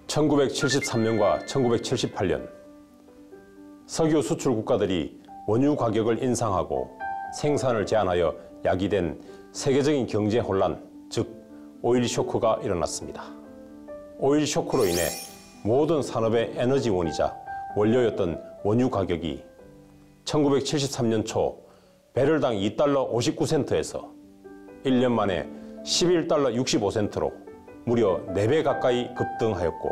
1973년과 1978년 석유 수출 국가들이 원유 가격을 인상하고 생산을 제한하여 야기된 세계적인 경제 혼란, 즉 오일 쇼크가 일어났습니다. 오일 쇼크로 인해 모든 산업의 에너지원이자 원료였던 원유 가격이 1973년 초 배럴당 2달러 59센트에서 1년 만에 11달러 65센트로 무려 4배 가까이 급등하였고,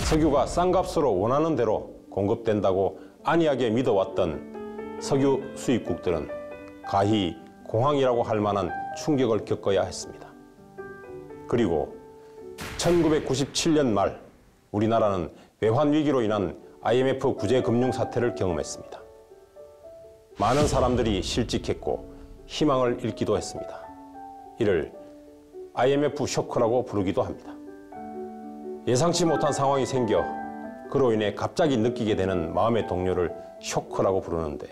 석유가 싼 값으로 원하는 대로 공급된다고 안이하게 믿어왔던 석유 수입국들은 가히 공황이라고 할 만한 충격을 겪어야 했습니다. 그리고 1997년 말 우리나라는 외환위기로 인한 IMF 구제금융 사태를 경험했습니다. 많은 사람들이 실직했고 희망을 잃기도 했습니다. 이를 IMF 쇼크라고 부르기도 합니다. 예상치 못한 상황이 생겨 그로 인해 갑자기 느끼게 되는 마음의 동요를 쇼크라고 부르는데,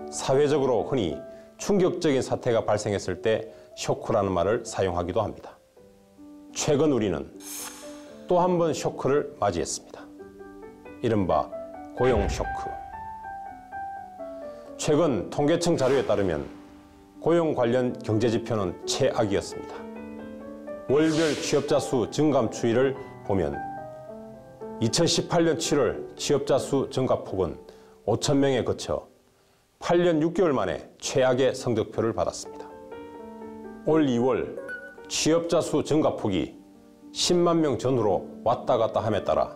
사회적으로 흔히 충격적인 사태가 발생했을 때 쇼크라는 말을 사용하기도 합니다. 최근 우리는 또 한 번 쇼크를 맞이했습니다. 이른바 고용 쇼크. 최근 통계청 자료에 따르면 고용 관련 경제지표는 최악이었습니다. 월별 취업자 수 증감 추이를 보면 2018년 7월 취업자 수 증가폭은 5,000명에 그쳐 8년 6개월 만에 최악의 성적표를 받았습니다. 올 2월 취업자 수 증가폭이 10만 명 전후로 왔다 갔다 함에 따라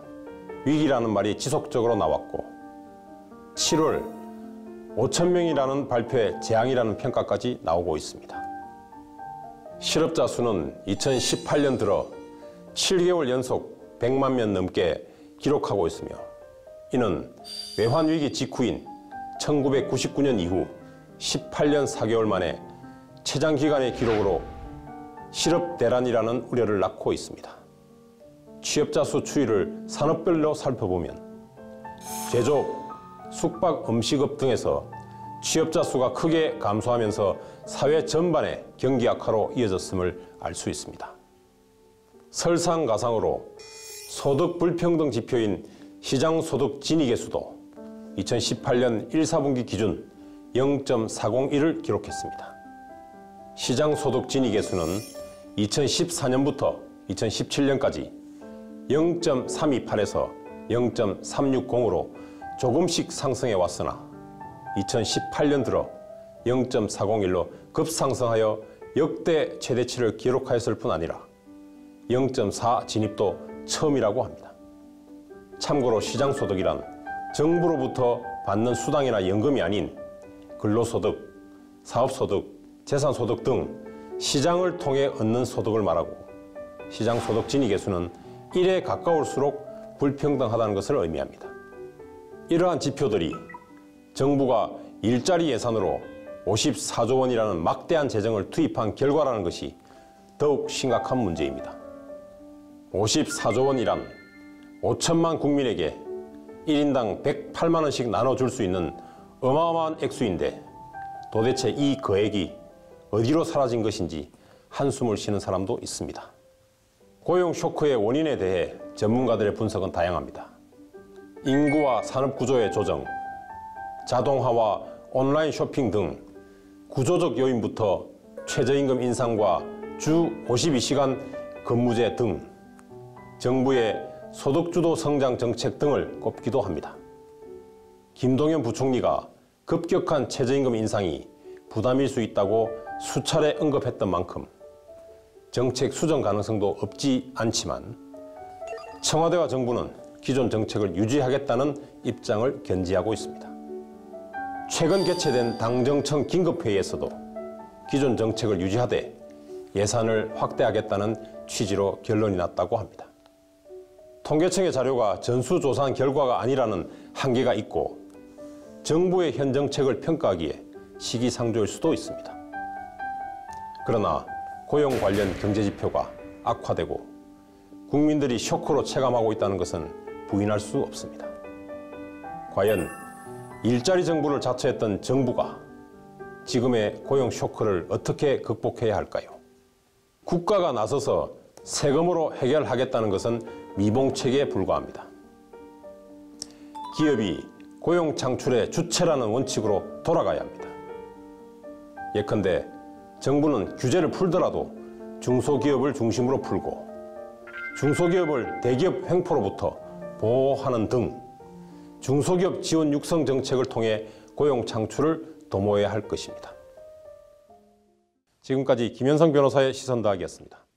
위기라는 말이 지속적으로 나왔고, 7월 5,000명이라는 발표에 재앙이라는 평가까지 나오고 있습니다. 실업자 수는 2018년 들어 7개월 연속 100만 명 넘게 기록하고 있으며, 이는 외환위기 직후인 1999년 이후 18년 4개월 만에 최장기간의 기록으로 실업대란이라는 우려를 낳고 있습니다. 취업자 수 추이를 산업별로 살펴보면 제조업, 숙박, 음식업 등에서 취업자 수가 크게 감소하면서 사회 전반의 경기 악화로 이어졌음을 알 수 있습니다. 설상가상으로 소득 불평등 지표인 시장소득 진위계수도 2018년 1, 4분기 기준 0.401을 기록했습니다. 시장소득 진위계수는 2014년부터 2017년까지 0.328에서 0.360으로 조금씩 상승해 왔으나 2018년 들어 0.401로 급상승하여 역대 최대치를 기록하였을 뿐 아니라 0.4 진입도 처음이라고 합니다. 참고로 시장소득이란 정부로부터 받는 수당이나 연금이 아닌 근로소득, 사업소득, 재산소득 등 시장을 통해 얻는 소득을 말하고, 시장소득 진위계수는 1에 가까울수록 불평등하다는 것을 의미합니다. 이러한 지표들이 정부가 일자리 예산으로 54조 원이라는 막대한 재정을 투입한 결과라는 것이 더욱 심각한 문제입니다. 54조 원이란 5천만 국민에게 1인당 108만 원씩 나눠줄 수 있는 어마어마한 액수인데, 도대체 이 거액이 어디로 사라진 것인지 한숨을 쉬는 사람도 있습니다. 고용 쇼크의 원인에 대해 전문가들의 분석은 다양합니다. 인구와 산업 구조의 조정, 자동화와 온라인 쇼핑 등 구조적 요인부터 최저임금 인상과 주 52시간 근무제 등 정부의 소득주도 성장 정책 등을 꼽기도 합니다. 김동연 부총리가 급격한 최저임금 인상이 부담일 수 있다고 수차례 언급했던 만큼 정책 수정 가능성도 없지 않지만, 청와대와 정부는 기존 정책을 유지하겠다는 입장을 견지하고 있습니다. 최근 개최된 당정청 긴급회의에서도 기존 정책을 유지하되 예산을 확대하겠다는 취지로 결론이 났다고 합니다. 통계청의 자료가 전수조사한 결과가 아니라는 한계가 있고, 정부의 현 정책을 평가하기에 시기상조일 수도 있습니다. 그러나 고용 관련 경제지표가 악화되고 국민들이 쇼크로 체감하고 있다는 것은 부인할 수 없습니다. 과연 일자리 정부를 자처했던 정부가 지금의 고용 쇼크를 어떻게 극복해야 할까요? 국가가 나서서 세금으로 해결하겠다는 것은 미봉책에 불과합니다. 기업이 고용 창출의 주체라는 원칙으로 돌아가야 합니다. 예컨대 정부는 규제를 풀더라도 중소기업을 중심으로 풀고 중소기업을 대기업 횡포로부터 보호하는 등 중소기업 지원 육성 정책을 통해 고용 창출을 도모해야 할 것입니다. 지금까지 김현성 변호사의 시선 더하기였습니다.